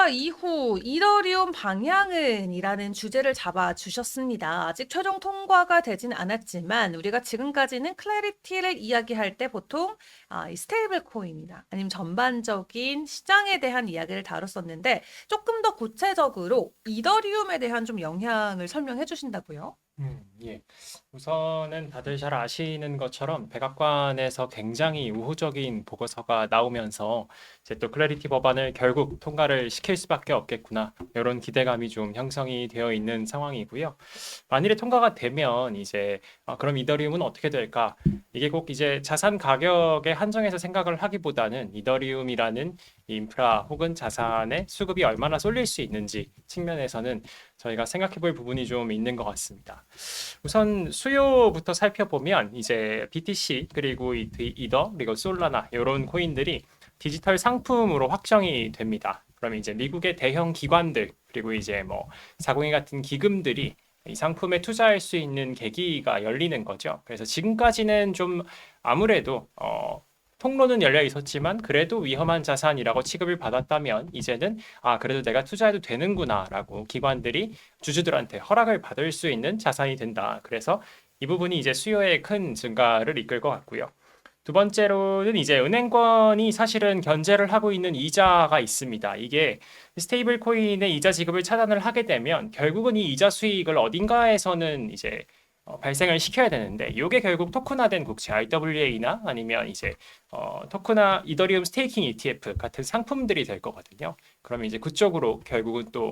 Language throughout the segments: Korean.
통과 이후 이더리움 방향은 이라는 주제를 잡아주셨습니다. 아직 최종 통과가 되진 않았지만 우리가 지금까지는 클래리티를 이야기할 때 보통 이 스테이블 코인이나 아니면 전반적인 시장에 대한 이야기를 다뤘었는데 조금 더 구체적으로 이더리움에 대한 좀 영향을 설명해 주신다고요? 예. 우선은 다들 잘 아시는 것처럼 백악관에서 굉장히 우호적인 보고서가 나오면서 이제 또 클래리티 법안을 결국 통과를 시킬 수밖에 없겠구나. 이런 기대감이 좀 형성이 되어 있는 상황이고요. 만일에 통과가 되면 이제 그럼 이더리움은 어떻게 될까? 이게 꼭 이제 자산 가격에 한정해서 생각을 하기보다는 이더리움이라는 이 인프라 혹은 자산의 수급이 얼마나 쏠릴 수 있는지 측면에서는 저희가 생각해 볼 부분이 좀 있는 것 같습니다. 우선 수요부터 살펴보면 이제 BTC 그리고 이더 그리고 솔라나 이런 코인들이 디지털 상품으로 확정이 됩니다. 그러면 이제 미국의 대형 기관들 그리고 이제 뭐 사공회 같은 기금들이 이 상품에 투자할 수 있는 계기가 열리는 거죠. 그래서 지금까지는 좀 아무래도 통로는 열려 있었지만 그래도 위험한 자산이라고 취급을 받았다면 이제는 그래도 내가 투자해도 되는구나라고 기관들이 주주들한테 허락을 받을 수 있는 자산이 된다. 그래서 이 부분이 이제 수요의 큰 증가를 이끌 것 같고요. 두 번째로는 이제 은행권이 사실은 견제를 하고 있는 이자가 있습니다. 이게 스테이블 코인의 이자 지급을 차단을 하게 되면 결국은 이 이자 수익을 어딘가에서는 이제 발생을 시켜야 되는데 이게 결국 토큰화된 국채 RWA나 아니면 이제 토큰화 이더리움 스테이킹 ETF 같은 상품들이 될 거거든요. 그러면 이제 그쪽으로 결국은 또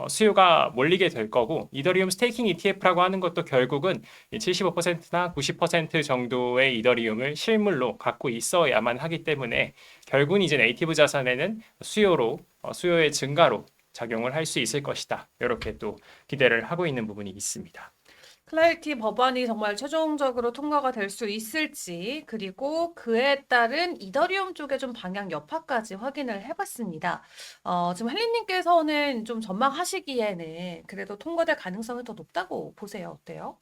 수요가 몰리게 될 거고 이더리움 스테이킹 ETF라고 하는 것도 결국은 75%나 90% 정도의 이더리움을 실물로 갖고 있어야만 하기 때문에 결국은 이제 네이티브 자산에는 수요의 증가로 작용을 할 수 있을 것이다. 이렇게 또 기대를 하고 있는 부분이 있습니다. 클래리티 법안이 정말 최종적으로 통과가 될 수 있을지, 그리고 그에 따른 이더리움 쪽의 좀 방향 여파까지 확인을 해봤습니다. 지금 헬리님께서는 좀 전망하시기에는 그래도 통과될 가능성이 더 높다고 보세요. 어때요?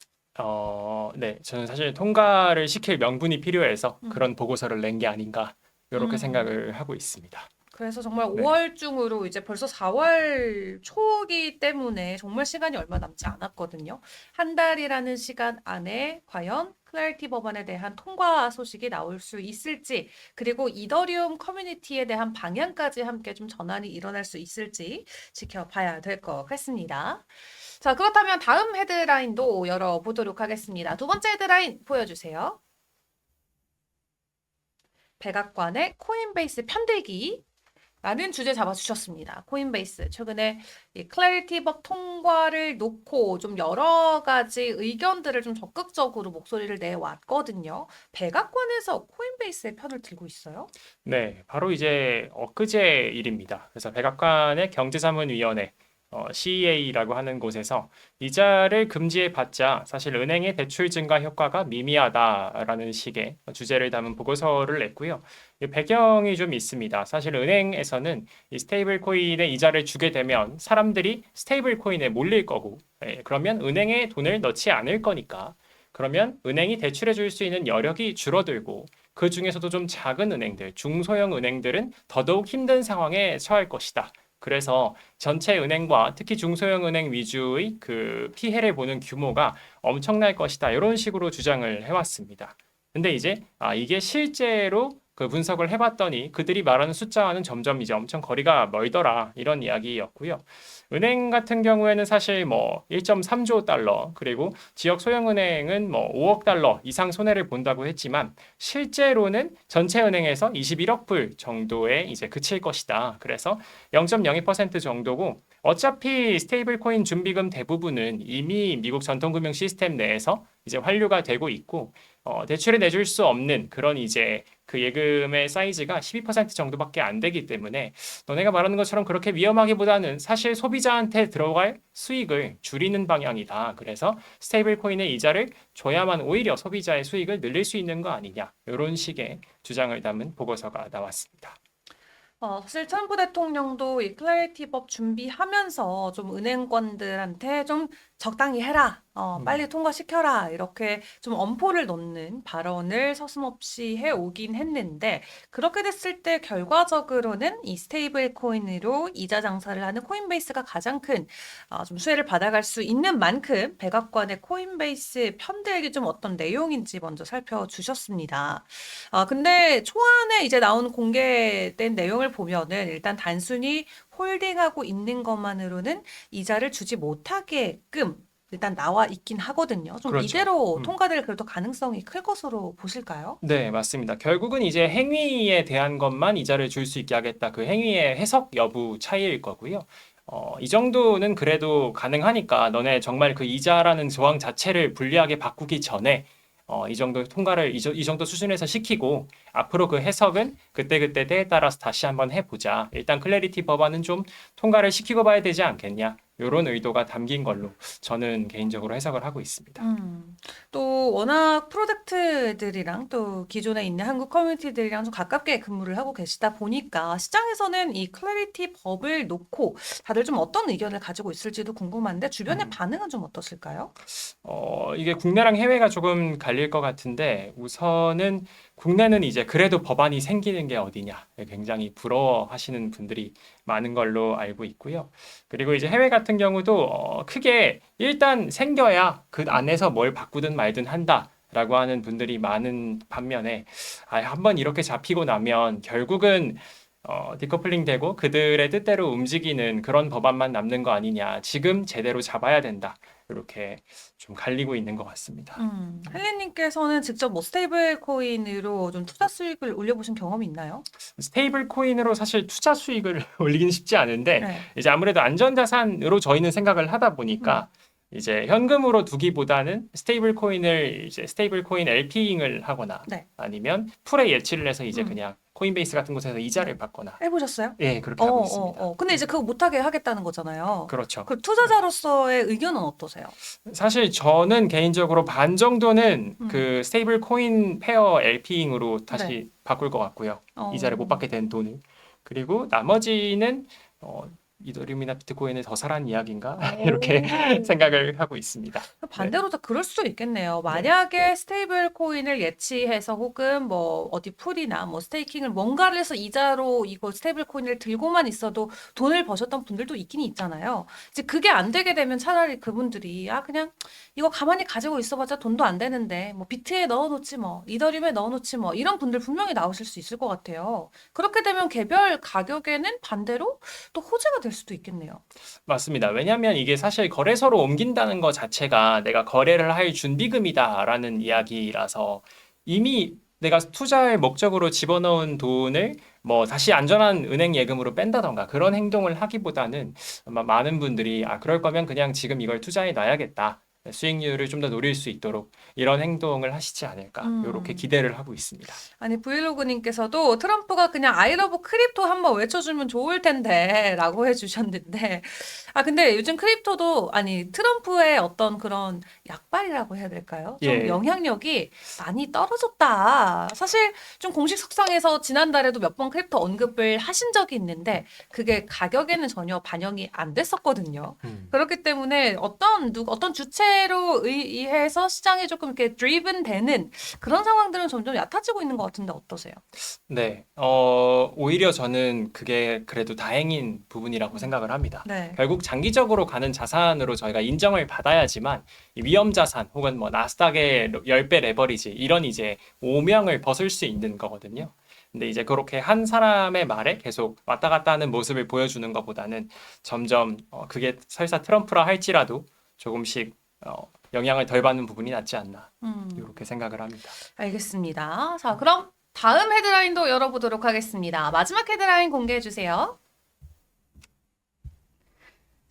네, 저는 사실 통과를 시킬 명분이 필요해서 음. 그런 보고서를 낸 게 아닌가 이렇게 음. 생각을 하고 있습니다. 그래서 정말 네. 5월 중으로 이제 벌써 4월 초이기 때문에 정말 시간이 얼마 남지 않았거든요. 한 달이라는 시간 안에 과연 클래리티 법안에 대한 통과 소식이 나올 수 있을지, 그리고 이더리움 커뮤니티에 대한 방향까지 함께 좀 전환이 일어날 수 있을지 지켜봐야 될 것 같습니다. 자, 그렇다면 다음 헤드라인도 열어보도록 하겠습니다. 두 번째 헤드라인 보여주세요. 백악관의 코인베이스 편들기. 라는 주제 잡아주셨습니다. 코인베이스. 최근에 이 클래리티법 통과를 놓고 좀 여러 가지 의견들을 좀 적극적으로 목소리를 내왔거든요. 백악관에서 코인베이스의 편을 들고 있어요? 네, 바로 이제 엊그제 일입니다. 그래서 백악관의 경제자문위원회 CEA라고 하는 곳에서 이자를 금지해 봤자 사실 은행의 대출 증가 효과가 미미하다라는 식의 주제를 담은 보고서를 냈고요. 이 배경이 좀 있습니다. 사실 은행에서는 이 스테이블 코인의 이자를 주게 되면 사람들이 스테이블 코인에 몰릴 거고, 그러면 은행에 돈을 넣지 않을 거니까. 그러면 은행이 대출해 줄 수 있는 여력이 줄어들고 그 중에서도 좀 작은 은행들, 중소형 은행들은 더더욱 힘든 상황에 처할 것이다. 그래서 전체 은행과 특히 중소형 은행 위주의 그 피해를 보는 규모가 엄청날 것이다. 이런 식으로 주장을 해왔습니다. 근데 이제 이게 실제로 그 분석을 해봤더니 그들이 말하는 숫자와는 점점 이제 엄청 거리가 멀더라 이런 이야기였고요. 은행 같은 경우에는 사실 뭐 1.3조 달러 그리고 지역 소형은행은 뭐 5억 달러 이상 손해를 본다고 했지만 실제로는 전체 은행에서 21억 불 정도에 이제 그칠 것이다. 그래서 0.02% 정도고 어차피 스테이블 코인 준비금 대부분은 이미 미국 전통금융 시스템 내에서 이제 환류가 되고 있고 대출을 내줄 수 없는 그런 이제 그 예금의 사이즈가 12% 정도밖에 안 되기 때문에 너네가 말하는 것처럼 그렇게 위험하기보다는 사실 소비자한테 들어갈 수익을 줄이는 방향이다. 그래서 스테이블 코인의 이자를 줘야만 오히려 소비자의 수익을 늘릴 수 있는 거 아니냐. 이런 식의 주장을 담은 보고서가 나왔습니다. 사실 트럼프 대통령도 이 클래리티법 준비하면서 좀 은행권들한테 좀 적당히 해라. 빨리 음. 통과시켜라. 이렇게 좀 엄포를 놓는 발언을 서슴없이 해오긴 했는데, 그렇게 됐을 때 결과적으로는 이 스테이블 코인으로 이자 장사를 하는 코인베이스가 가장 큰 좀 수혜를 받아갈 수 있는 만큼 백악관의 코인베이스 편들기 좀 어떤 내용인지 먼저 살펴주셨습니다. 근데 초안에 이제 나온 공개된 내용을 보면은 일단 단순히 홀딩하고 있는 것만으로는 이자를 주지 못하게끔 일단 나와 있긴 하거든요. 좀 그렇죠. 이대로 통과될 그래도 가능성이 클 것으로 보실까요? 네, 맞습니다. 결국은 이제 행위에 대한 것만 이자를 줄 수 있게 하겠다. 그 행위의 해석 여부 차이일 거고요. 이 정도는 그래도 가능하니까 너네 정말 그 이자라는 조항 자체를 불리하게 바꾸기 전에 이 정도 통과를 이 정도 수준에서 시키고 앞으로 그 해석은 그때그때 때에 따라서 다시 한번 해보자. 일단 클래리티 법안은 좀 통과를 시키고 봐야 되지 않겠냐. 이런 의도가 담긴 걸로 저는 개인적으로 해석을 하고 있습니다. 또 워낙 프로젝트들이랑 또 기존에 있는 한국 커뮤니티들이랑 좀 가깝게 근무를 하고 계시다 보니까 시장에서는 이 클래리티 법을 놓고 다들 좀 어떤 의견을 가지고 있을지도 궁금한데 주변의 음. 반응은 좀 어떠실까요? 이게 국내랑 해외가 조금 갈릴 것 같은데 우선은 국내는 이제 그래도 법안이 생기는 게 어디냐 굉장히 부러워하시는 분들이 많은 걸로 알고 있고요. 그리고 이제 해외 같은 경우도 크게 일단 생겨야 그 안에서 뭘 바꾸든 말든 한다라고 하는 분들이 많은 반면에 한번 이렇게 잡히고 나면 결국은 디커플링 되고 그들의 뜻대로 움직이는 그런 법안만 남는 거 아니냐. 지금 제대로 잡아야 된다. 이렇게 좀 갈리고 있는 것 같습니다. 헬리님께서는 직접 뭐 스테이블 코인으로 좀 투자 수익을 올려보신 경험이 있나요? 스테이블 코인으로 사실 투자 수익을 올리기는 쉽지 않은데 네. 이제 아무래도 안전자산으로 저희는 생각을 하다 음, 보니까 이제 현금으로 두기보다는 스테이블 코인을 이제 스테이블 코인 LP잉을 하거나 네. 아니면 풀에 예치를 해서 이제 음, 그냥 코인베이스 같은 곳에서 이자를 네. 받거나 해보셨어요? 예, 그렇게 하고 있습니다. 근데 이제 그거 못하게 하겠다는 거잖아요. 그렇죠. 그 투자자로서의 의견은 어떠세요? 사실 저는 개인적으로 반 정도는 음, 그 스테이블 코인 페어 LP잉으로 네. 다시 바꿀 것 같고요. 이자를 못 어, 받게 된 돈을. 그리고 나머지는 어, 이더리움이나 비트코인을 더 사란 이야기인가? 이렇게 오. 생각을 하고 있습니다. 네. 반대로 다 그럴 수도 있겠네요. 네. 만약에 스테이블 코인을 예치해서 혹은 뭐 어디 풀이나 뭐 스테이킹을 뭔가를 해서 이자로 이거 스테이블 코인을 들고만 있어도 돈을 버셨던 분들도 있긴 있잖아요. 이제 그게 안 되게 되면 차라리 그분들이 그냥 이거 가만히 가지고 있어봤자 돈도 안 되는데 뭐 비트에 넣어놓지 뭐 이더리움에 넣어놓지 뭐 이런 분들 분명히 나오실 수 있을 것 같아요. 그렇게 되면 개별 가격에는 반대로 또 호재가 될 수도 있겠네요. 맞습니다. 왜냐하면 이게 사실 거래소로 옮긴다는 것 자체가 내가 거래를 할 준비금이다라는 이야기라서 이미 내가 투자할 목적으로 집어넣은 돈을 뭐 다시 안전한 은행 예금으로 뺀다던가 그런 행동을 하기보다는 아마 많은 분들이 그럴 거면 그냥 지금 이걸 투자해 놔야겠다. 수익률을 좀 더 노릴 수 있도록 이런 행동을 하시지 않을까. 이렇게 음. 기대를 하고 있습니다. 아니, 브이로그님께서도 트럼프가 그냥 I love 크립토 한번 외쳐주면 좋을 텐데 라고 해주셨는데, 근데 요즘 크립토도, 아니, 트럼프의 어떤 그런 약발이라고 해야 될까요? 좀 예, 영향력이 많이 떨어졌다. 사실 좀 공식 석상에서 지난달에도 몇 번 크립토 언급을 하신 적이 있는데, 그게 가격에는 전혀 반영이 안 됐었거든요. 음. 그렇기 때문에 어떤 주체로 의해서 시장이 조금 이렇게 driven 되는 그런 상황들은 점점 얕아지고 있는 것 같은데 어떠세요? 네, 오히려 저는 그게 그래도 다행인 부분이라고 생각을 합니다. 네. 결국 장기적으로 가는 자산으로 저희가 인정을 받아야지만 이 위험 자산 혹은 뭐 나스닥의 10배 레버리지 이런 이제 오명을 벗을 수 있는 거거든요. 근데 이제 그렇게 한 사람의 말에 계속 왔다 갔다 하는 모습을 보여주는 것보다는 점점 그게 설사 트럼프라 할지라도 조금씩 영향을 덜 받는 부분이 낫지 않나 음, 이렇게 생각을 합니다. 알겠습니다. 자, 그럼 다음 헤드라인도 열어보도록 하겠습니다. 마지막 헤드라인 공개해 주세요.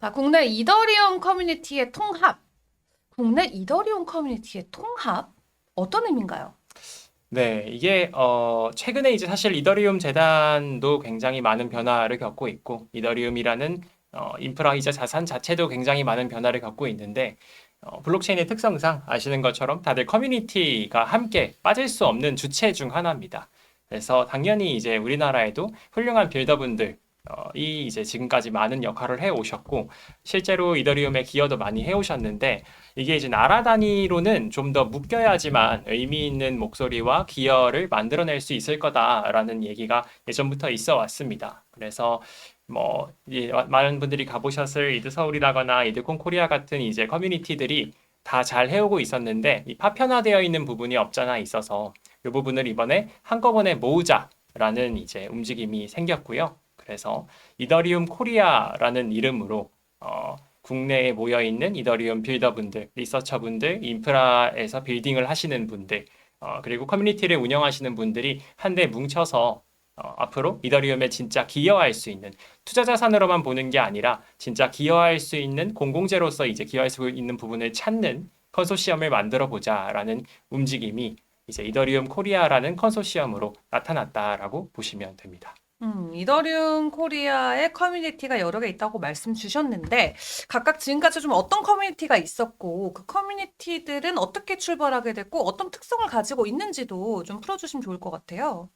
자, 국내 이더리움 커뮤니티의 통합. 국내 이더리움 커뮤니티의 통합? 어떤 의미인가요? 네, 이게 최근에 이제 사실 이더리움 재단도 굉장히 많은 변화를 겪고 있고 이더리움이라는 인프라이자 자산 자체도 굉장히 많은 변화를 겪고 있는데 블록체인의 특성상 아시는 것처럼 다들 커뮤니티가 함께 빠질 수 없는 주체 중 하나입니다. 그래서 당연히 이제 우리나라에도 훌륭한 빌더분들 이 이제 지금까지 많은 역할을 해 오셨고 실제로 이더리움에 기여도 많이 해 오셨는데 이게 이제 나라 단위로는 좀 더 묶여야지만 의미 있는 목소리와 기여를 만들어낼 수 있을 거다라는 얘기가 예전부터 있어 왔습니다. 그래서 많은 분들이 가보셨을 이드 서울이라거나 이드콘 코리아 같은 이제 커뮤니티들이 다 잘 해오고 있었는데 이 파편화되어 있는 부분이 없잖아 있어서 이 부분을 이번에 한꺼번에 모으자라는 이제 움직임이 생겼고요. 그래서 이더리움 코리아라는 이름으로 국내에 모여 있는 이더리움 빌더분들, 리서처분들, 인프라에서 빌딩을 하시는 분들, 그리고 커뮤니티를 운영하시는 분들이 한데 뭉쳐서 앞으로 이더리움에 진짜 기여할 수 있는 투자 자산으로만 보는 게 아니라 진짜 기여할 수 있는 공공재로서 이제 기여할 수 있는 부분을 찾는 컨소시엄을 만들어 보자라는 움직임이 이제 이더리움 코리아라는 컨소시엄으로 나타났다라고 보시면 됩니다. 이더리움 코리아의 커뮤니티가 여러 개 있다고 말씀 주셨는데, 각각 지금까지 좀 어떤 커뮤니티가 있었고, 그 커뮤니티들은 어떻게 출발하게 됐고, 어떤 특성을 가지고 있는지도 좀 풀어주시면 좋을 것 같아요.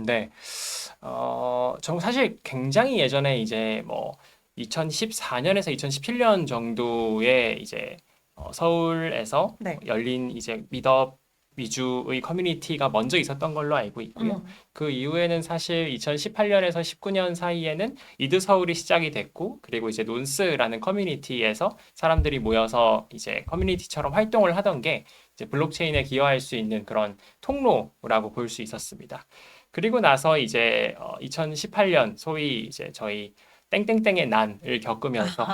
네. 저 사실 굉장히 예전에 이제 2014년에서 2017년 정도에 이제 서울에서 네. 열린 이제 미덕 위주의 커뮤니티가 먼저 있었던 걸로 알고 있고요. 음, 그 이후에는 사실 2018년에서 19년 사이에는 이드 서울이 시작이 됐고, 그리고 이제 논스라는 커뮤니티에서 사람들이 모여서 이제 커뮤니티처럼 활동을 하던 게 이제 블록체인에 기여할 수 있는 그런 통로라고 볼 수 있었습니다. 그리고 나서 이제 2018년 소위 이제 저희 땡땡땡의 난을 겪으면서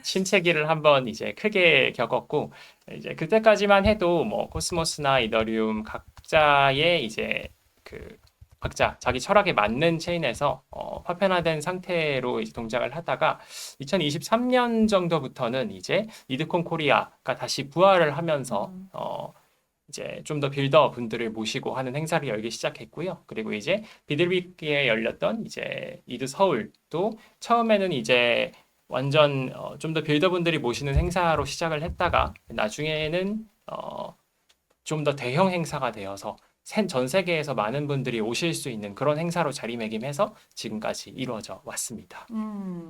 침체기를 한번 이제 크게 겪었고 이제 그때까지만 해도 코스모스나 이더리움 각자의 이제 그 각자 자기 철학에 맞는 체인에서 파편화된 상태로 이제 동작을 하다가 2023년 정도부터는 이제 이드콘 코리아가 다시 부활을 하면서 음, 이제 좀 더 빌더 분들을 모시고 하는 행사를 열기 시작했고요. 그리고 이제 비들비키에 열렸던 이제 이드 서울도 처음에는 이제 완전 좀 더 빌더 분들이 모시는 행사로 시작을 했다가 나중에는 좀 더 대형 행사가 되어서 전 세계에서 많은 분들이 오실 수 있는 그런 행사로 자리매김해서 지금까지 이루어져 왔습니다.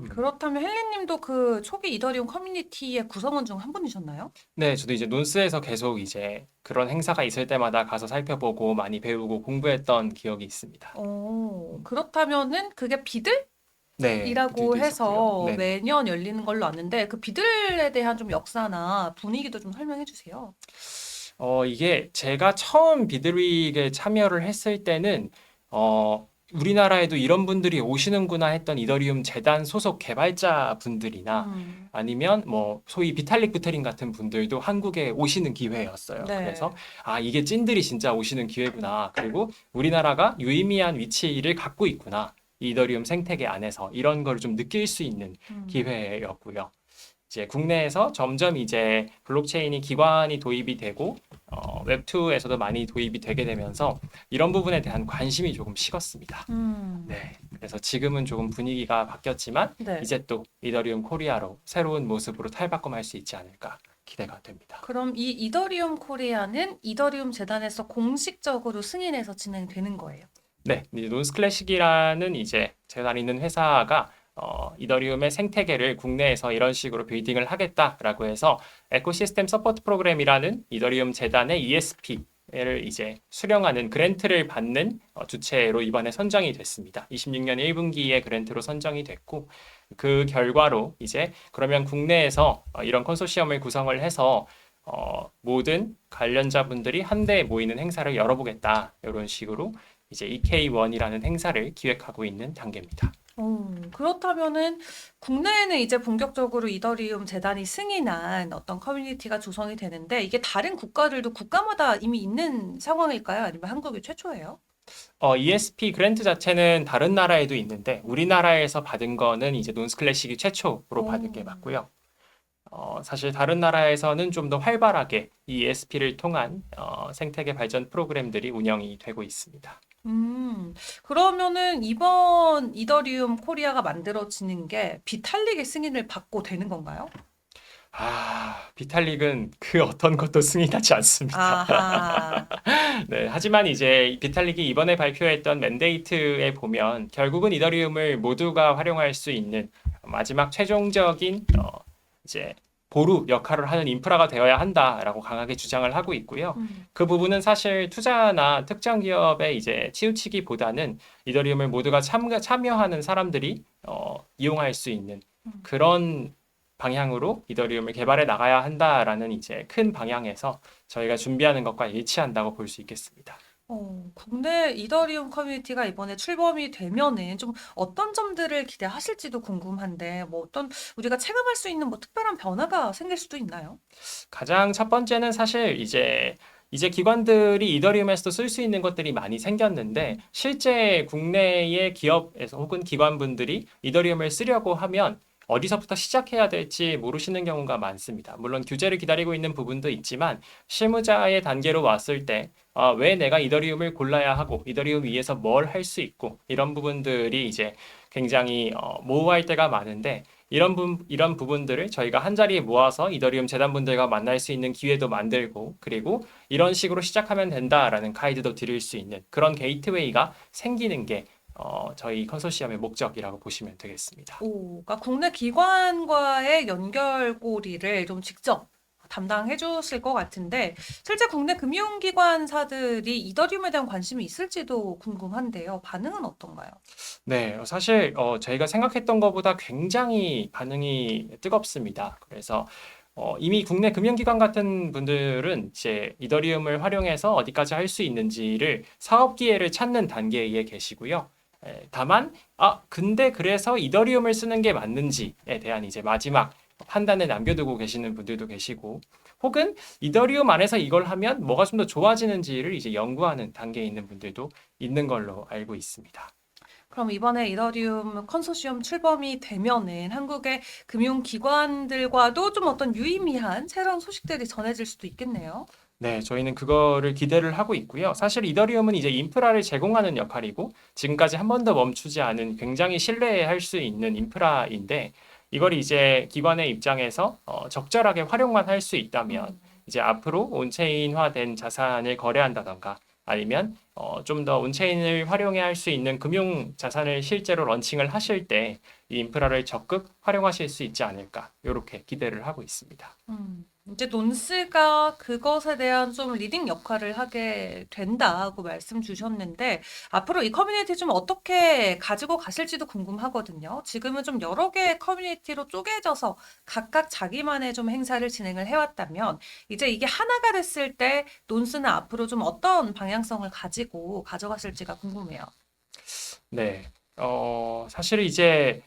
그렇다면 헬리님도 그 초기 이더리움 커뮤니티의 구성원 중 한 분이셨나요? 네, 저도 이제 논스에서 계속 이제 그런 행사가 있을 때마다 가서 살펴보고 많이 배우고 공부했던 기억이 있습니다. 그렇다면은 그게 네, 비들이라고 비들도 있었고요. 해서 네네. 매년 열리는 걸로 아는데, 그 비들에 대한 좀 역사나 분위기도 좀 설명해 주세요. 이게 제가 처음 비드윅에 참여를 했을 때는 우리나라에도 이런 분들이 오시는구나 했던 이더리움 재단 소속 개발자 분들이나 음, 아니면 소위 비탈릭 부테린 같은 분들도 한국에 오시는 기회였어요. 그래서 네. 이게 찐들이 진짜 오시는 기회구나. 그리고 우리나라가 유의미한 위치를 갖고 있구나. 이 이더리움 생태계 안에서 이런 걸 좀 느낄 수 있는 음, 기회였고요. 이제 국내에서 점점 이제 블록체인이 기관이 도입이 되고 웹2에서도 많이 도입이 되게 되면서 이런 부분에 대한 관심이 조금 식었습니다. 음, 네. 그래서 지금은 조금 분위기가 바뀌었지만 네. 이제 또 이더리움 코리아로 새로운 모습으로 탈바꿈할 수 있지 않을까 기대가 됩니다. 그럼 이 이더리움 코리아는 이더리움 재단에서 공식적으로 승인해서 진행되는 거예요. 네, 이제 논스 클래식이라는 이제 제가 다니는 회사가 이더리움의 생태계를 국내에서 이런 식으로 빌딩을 하겠다라고 해서 에코시스템 서포트 프로그램이라는 이더리움 재단의 ESP를 이제 수령하는 그랜트를 받는 주체로 이번에 선정이 됐습니다. 26년 1분기에 그랜트로 선정이 됐고 그 결과로 이제 그러면 국내에서 이런 컨소시엄을 구성을 해서 모든 관련자분들이 한데 모이는 행사를 열어보겠다 이런 식으로 이제 EK1이라는 행사를 기획하고 있는 단계입니다. 그렇다면은 국내에는 이제 본격적으로 이더리움 재단이 승인한 어떤 커뮤니티가 조성이 되는데, 이게 다른 국가들도 국가마다 이미 있는 상황일까요? 아니면 한국이 최초예요? ESP 그랜트 자체는 다른 나라에도 있는데 우리나라에서 받은 거는 이제 논스 클래식이 최초로 받은 게 오. 맞고요. 사실 다른 나라에서는 좀 더 활발하게 이 ESP를 통한 생태계 발전 프로그램들이 운영이 되고 있습니다. 그러면은 이번 이더리움 코리아가 만들어지는 게 비탈릭의 승인을 받고 되는 건가요? 비탈릭은 그 어떤 것도 승인하지 않습니다. 아하. 네, 하지만 이제 비탈릭이 이번에 발표했던 맨데이트에 보면 결국은 이더리움을 모두가 활용할 수 있는 마지막 최종적인 이제 보루 역할을 하는 인프라가 되어야 한다라고 강하게 주장을 하고 있고요. 음. 그 부분은 사실 투자나 특정 기업에 이제 치우치기보다는 이더리움을 모두가 참여하는 사람들이 이용할 수 있는 음. 그런 방향으로 이더리움을 개발해 나가야 한다라는 이제 큰 방향에서 저희가 준비하는 것과 일치한다고 볼 수 있겠습니다. 국내 이더리움 커뮤니티가 이번에 출범이 되면은 좀 어떤 점들을 기대하실지도 궁금한데, 뭐 어떤 우리가 체감할 수 있는 뭐 특별한 변화가 생길 수도 있나요? 가장 첫 번째는 사실 이제 기관들이 이더리움에서도 쓸 수 있는 것들이 많이 생겼는데 실제 국내의 기업에서 혹은 기관분들이 이더리움을 쓰려고 하면 어디서부터 시작해야 될지 모르시는 경우가 많습니다. 물론 규제를 기다리고 있는 부분도 있지만 실무자의 단계로 왔을 때 왜 내가 이더리움을 골라야 하고 이더리움 위에서 뭘 할 수 있고 이런 부분들이 이제 굉장히 모호할 때가 많은데 이런 부분들을 저희가 한 자리에 모아서 이더리움 재단분들과 만날 수 있는 기회도 만들고 그리고 이런 식으로 시작하면 된다라는 가이드도 드릴 수 있는 그런 게이트웨이가 생기는 게 저희 컨소시엄의 목적이라고 보시면 되겠습니다. 그러니까 국내 기관과의 연결고리를 좀 직접 담당해 주실 것 같은데, 실제 국내 금융기관사들이 이더리움에 대한 관심이 있을지도 궁금한데요. 반응은 어떤가요? 네, 사실 저희가 생각했던 것보다 굉장히 반응이 뜨겁습니다. 그래서 이미 국내 금융기관 같은 분들은 이제 이더리움을 활용해서 어디까지 할 수 있는지를 사업 기회를 찾는 단계에 계시고요. 다만, 근데 그래서 이더리움을 쓰는 게 맞는지에 대한 이제 마지막 판단을 남겨두고 계시는 분들도 계시고, 혹은 이더리움 안에서 이걸 하면 뭐가 좀 더 좋아지는지를 이제 연구하는 단계에 있는 분들도 있는 걸로 알고 있습니다. 그럼 이번에 이더리움 컨소시엄 출범이 되면은 한국의 금융기관들과도 좀 어떤 유의미한 새로운 소식들이 전해질 수도 있겠네요. 네, 저희는 그거를 기대를 하고 있고요. 사실 이더리움은 이제 인프라를 제공하는 역할이고 지금까지 한 번도 멈추지 않은 굉장히 신뢰할 수 있는 인프라인데 이걸 이제 기관의 입장에서 적절하게 활용만 할 수 있다면 음. 이제 앞으로 온체인화된 자산을 거래한다던가 아니면 좀 더 온체인을 활용해 할 수 있는 금융 자산을 실제로 런칭을 하실 때 이 인프라를 적극 활용하실 수 있지 않을까 이렇게 기대를 하고 있습니다. 이제 논스가 그것에 대한 좀 리딩 역할을 하게 된다고 말씀 주셨는데, 앞으로 이 커뮤니티 좀 어떻게 가지고 가실지도 궁금하거든요. 지금은 좀 여러 개의 커뮤니티로 쪼개져서 각각 자기만의 좀 행사를 진행을 해왔다면, 이제 이게 하나가 됐을 때 논스는 앞으로 좀 어떤 방향성을 가지고 가져가실지가 궁금해요. 네. 사실 이제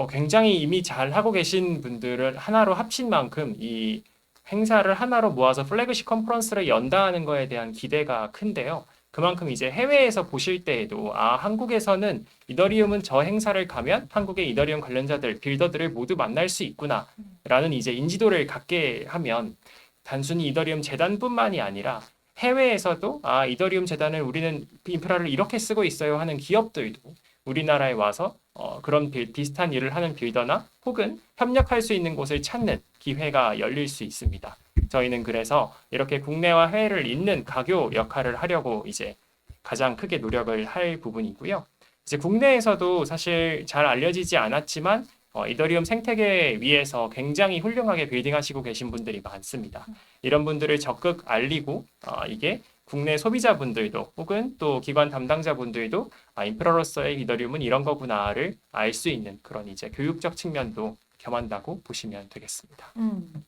굉장히 이미 잘 하고 계신 분들을 하나로 합친 만큼 이 행사를 하나로 모아서 플래그십 컨퍼런스를 연다는 거에 대한 기대가 큰데요. 그만큼 이제 해외에서 보실 때에도 한국에서는 이더리움은 저 행사를 가면 한국의 이더리움 관련자들, 빌더들을 모두 만날 수 있구나라는 이제 인지도를 갖게 하면 단순히 이더리움 재단뿐만이 아니라 해외에서도 이더리움 재단을 우리는 인프라를 이렇게 쓰고 있어요 하는 기업들도 우리나라에 와서 그런 비슷한 일을 하는 빌더나 혹은 협력할 수 있는 곳을 찾는 기회가 열릴 수 있습니다. 저희는 그래서 이렇게 국내와 해외를 잇는 가교 역할을 하려고 이제 가장 크게 노력을 할 부분이고요. 이제 국내에서도 사실 잘 알려지지 않았지만 이더리움 생태계 위에서 굉장히 훌륭하게 빌딩하시고 계신 분들이 많습니다. 이런 분들을 적극 알리고 이게 국내 소비자분들도 혹은 또 기관 담당자분들도 인프라로서의 이더리움은 이런 거구나를 알 수 있는 그런 이제 교육적 측면도 겸한다고 보시면 되겠습니다.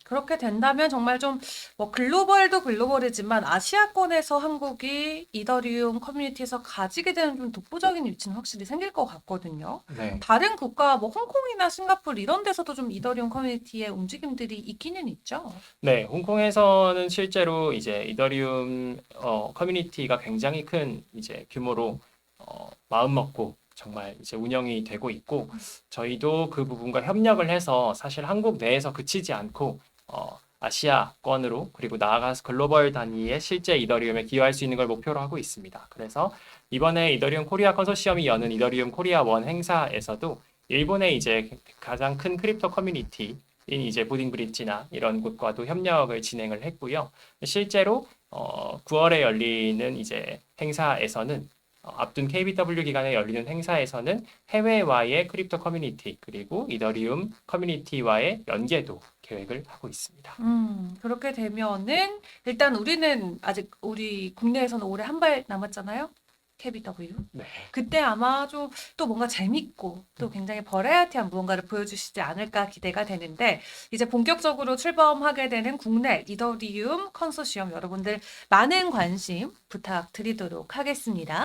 그렇게 된다면 정말 좀 뭐 글로벌도 글로벌이지만 아시아권에서 한국이 이더리움 커뮤니티에서 가지게 되는 좀 독보적인 위치는 확실히 생길 것 같거든요. 네. 다른 국가 뭐 홍콩이나 싱가포르 이런 데서도 좀 이더리움 커뮤니티의 움직임들이 있기는 있죠. 네, 홍콩에서는 실제로 이제 이더리움 커뮤니티가 굉장히 큰 이제 규모로 마음 먹고 정말 이제 운영이 되고 있고 저희도 그 부분과 협력을 해서 사실 한국 내에서 그치지 않고 아시아권으로 그리고 나아가서 글로벌 단위의 실제 이더리움에 기여할 수 있는 걸 목표로 하고 있습니다. 그래서 이번에 이더리움 코리아 컨소시엄이 여는 이더리움 코리아 원 행사에서도 일본의 이제 가장 큰 크립토 커뮤니티 이제 보딩 브릿지나 이런 곳과도 협력을 진행을 했고요. 실제로 9월에 열리는 이제 행사에서는 앞둔 KBW 기간에 열리는 행사에서는 해외와의 크립토 커뮤니티 그리고 이더리움 커뮤니티와의 연계도 계획을 하고 있습니다. 그렇게 되면은 일단 우리는 아직 우리 국내에서는 올해 한 발 남았잖아요. KBW. 네. 그때 아마 좀 또 뭔가 재밌고 또 굉장히 버라이어티한 무언가를 보여주시지 않을까 기대가 되는데 이제 본격적으로 출범하게 되는 국내 이더리움 컨소시엄 여러분들 많은 관심 부탁드리도록 하겠습니다.